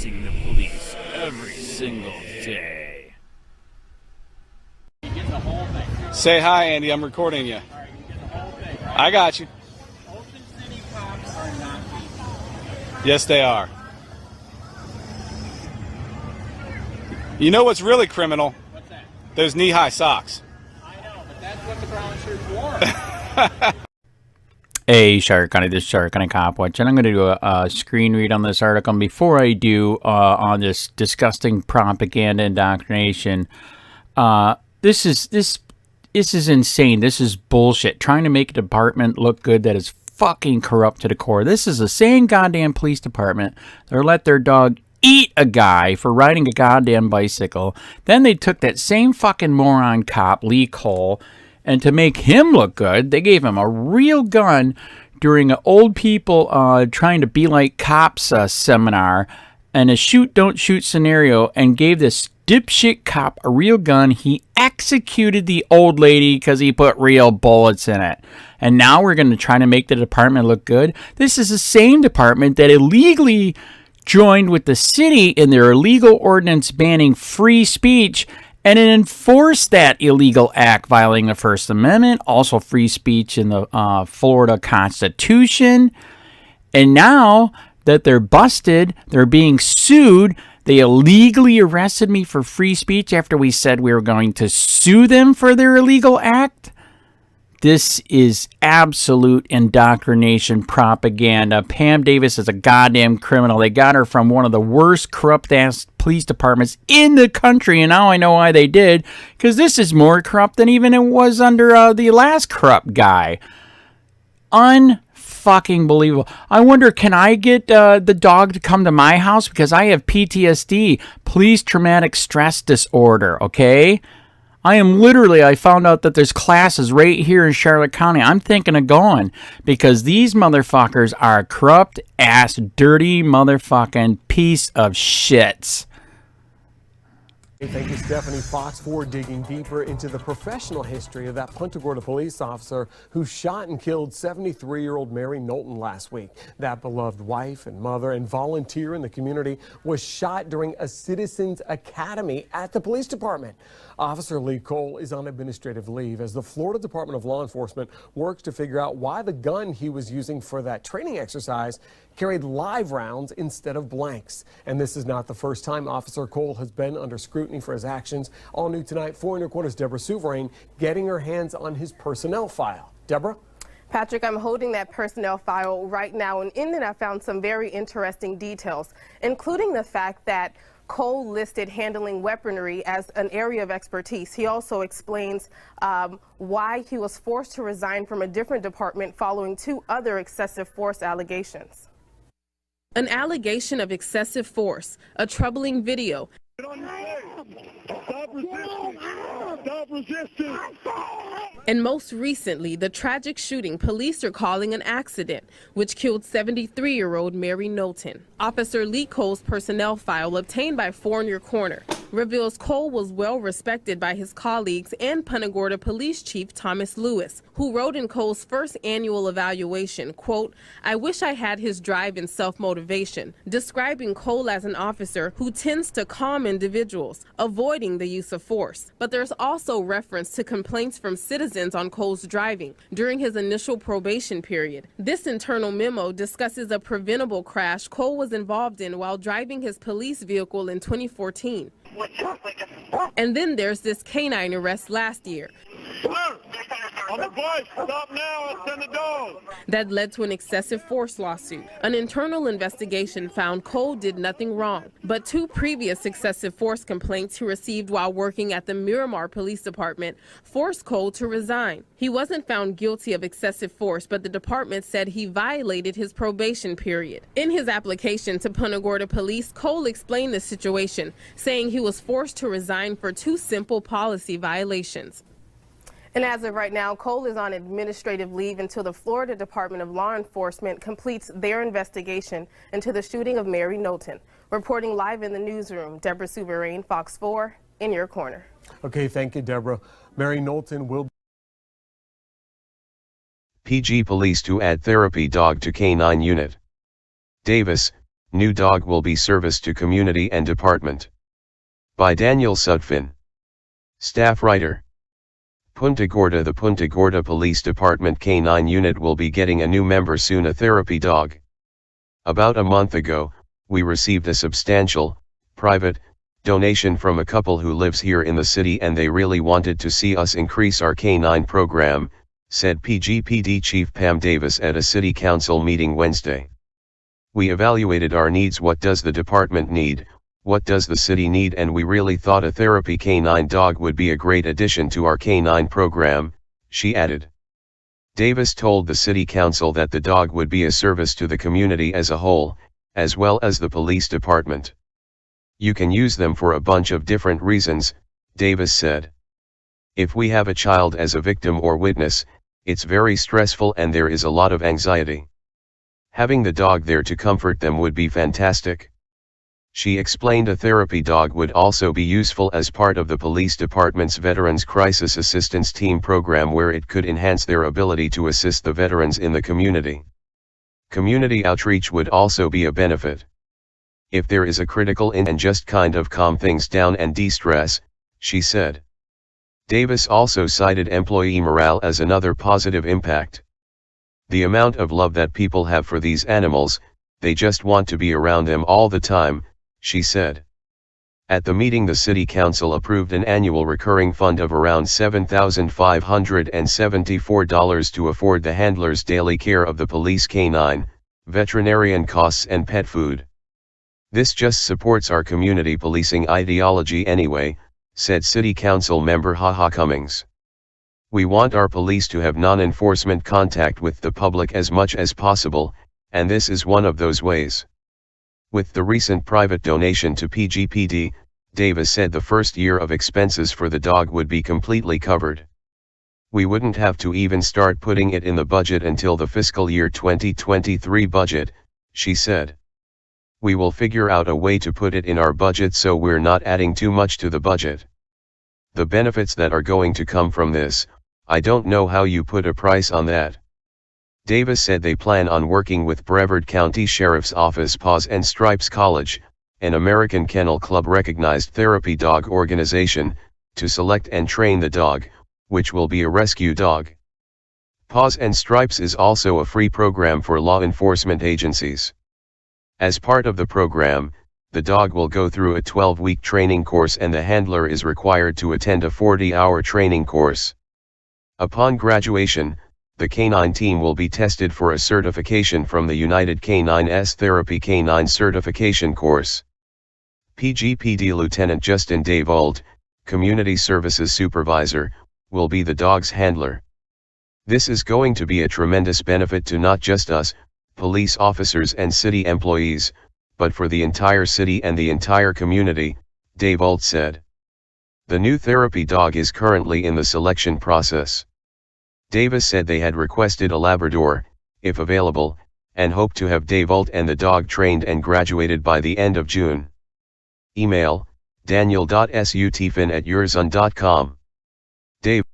facing the police every single day. Say hi, Andy. I'm recording you. I got you. Ocean City cops are not people. Yes, they are. You know what's really criminal? What's that? Those knee-high socks. I know, but that's what the brown shirts wore. Hey, Shark County, this is Shark County COPWATCH, and I'm going to do a screen read on this article. And before I do, on this disgusting propaganda indoctrination, this is insane. This is bullshit. Trying to make a department look good that is fucking corrupt to the core. This is the same goddamn police department that let their dog eat a guy for riding a goddamn bicycle. Then they took that same fucking moron cop, Lee Cole, and to make him look good, they gave him a real gun during an old people trying to be like cops seminar and a shoot, don't shoot scenario, and gave this dipshit cop a real gun. He executed the old lady because he put real bullets in it. And now we're going to try to make the department look good. This is the same department that illegally joined with the city in their illegal ordinance banning free speech, and it enforced that illegal act violating the First Amendment, also free speech in the Florida Constitution. And now that they're busted, they're being sued. They illegally arrested me for free speech after we said we were going to sue them for their illegal act. This is absolute indoctrination propaganda. Pam Davis is a goddamn criminal. They got her from one of the worst corrupt-ass police departments in the country, and now I know why they did, because this is more corrupt than even it was under the last corrupt guy. Unfucking believable. I wonder, can I get the dog to come to my house? Because I have PTSD, police traumatic stress disorder, okay? I found out that there's classes right here in Charlotte County. I'm thinking of going because these motherfuckers are corrupt ass, dirty motherfucking piece of shits. Thank you, Stephanie Fox, for digging deeper into the professional history of that Punta Gorda police officer who shot and killed 73-year-old Mary Knowlton last week. That beloved wife and mother and volunteer in the community was shot during a citizens academy at the police department. Officer Lee Cole is on administrative leave as the Florida Department of Law Enforcement works to figure out why the gun he was using for that training exercise carried live rounds instead of blanks. And this is not the first time Officer Cole has been under scrutiny for his actions. All new tonight, 4 in your corners, Deborah Souverain getting her hands on his personnel file. Deborah? Patrick, I'm holding that personnel file right now, and in it I found some very interesting details, including the fact that Cole listed handling weaponry as an area of expertise. He also explains why he was forced to resign from a different department following 2 other excessive force allegations. An allegation of excessive force, a troubling video. Stop resisting! Stop resisting! And most recently, the tragic shooting police are calling an accident, which killed 73-year-old Mary Knowlton. Officer Lee Cole's personnel file, obtained by 4 in Your Corner, reveals Cole was well respected by his colleagues and Punta Gorda Police Chief Thomas Lewis, who wrote in Cole's first annual evaluation, quote, "I wish I had his drive and self-motivation," describing Cole as an officer who tends to calm individuals, avoiding the use of force. But there's also reference to complaints from citizens on Cole's driving during his initial probation period. This internal memo discusses a preventable crash Cole was involved in while driving his police vehicle in 2014. And then there's this canine arrest last year. On the bike, stop now and send the dog. That led to an excessive force lawsuit. An internal investigation found Cole did nothing wrong, but 2 previous excessive force complaints he received while working at the Miramar Police Department forced Cole to resign. He wasn't found guilty of excessive force, but the department said he violated his probation period. In his application to Punta Gorda Police, Cole explained the situation, saying he was forced to resign for 2 simple policy violations. And as of right now, Cole is on administrative leave until the Florida Department of Law Enforcement completes their investigation into the shooting of Mary Knowlton. Reporting live in the newsroom, Deborah Souverain, Fox 4, in your corner. Okay, thank you, Deborah. Mary Knowlton will... PG Police to add therapy dog to canine unit. Davis, New dog will be service to community and department. By Daniel Sudfin. Staff writer. Punta Gorda. The Punta Gorda Police Department K9 unit will be getting a new member soon, a therapy dog. About a month ago, we received a substantial, private, donation from a couple who lives here in the city, and they really wanted to see us increase our K9 program, said PGPD Chief Pam Davis at a city council meeting Wednesday. We evaluated our needs. What does the department need? What does the city need? And we really thought a therapy K9 dog would be a great addition to our K9 program, she added. Davis told the city council that the dog would be a service to the community as a whole, as well as the police department. You can use them for a bunch of different reasons, Davis said. If we have a child as a victim or witness, it's very stressful and there is a lot of anxiety. Having the dog there to comfort them would be fantastic. She explained a therapy dog would also be useful as part of the police department's Veterans Crisis Assistance Team program, where it could enhance their ability to assist the veterans in the community. Community outreach would also be a benefit. If there is a critical in and just kind of calm things down and de-stress, she said. Davis also cited employee morale as another positive impact. The amount of love that people have for these animals, they just want to be around them all the time, she said. At the meeting, the city council approved an annual recurring fund of around $7,574 to afford the handlers daily care of the police K9, veterinarian costs and pet food. This just supports our community policing ideology anyway, said City Council member Haha Cummings. We want our police to have non-enforcement contact with the public as much as possible, and this is one of those ways. With the recent private donation to PGPD, Davis said the first year of expenses for the dog would be completely covered. We wouldn't have to even start putting it in the budget until the fiscal year 2023 budget, she said. We will figure out a way to put it in our budget so we're not adding too much to the budget. The benefits that are going to come from this, I don't know how you put a price on that. Davis said they plan on working with Brevard County Sheriff's Office Paws and Stripes College, an American Kennel Club recognized therapy dog organization, to select and train the dog, which will be a rescue dog. Paws and Stripes is also a free program for law enforcement agencies. As part of the program, the dog will go through a 12-week training course and the handler is required to attend a 40-hour training course. Upon graduation, the K9 team will be tested for a certification from the United K9's Therapy K9 Certification Course. PGPD Lieutenant Justin Davold, Community Services Supervisor, will be the dog's handler. This is going to be a tremendous benefit to not just us, police officers and city employees, but for the entire city and the entire community, Davold said. The new therapy dog is currently in the selection process. Davis said they had requested a Labrador, if available, and hope to have Davold and the dog trained and graduated by the end of June. Email, daniel.sutfin@yourzon.com. Dave.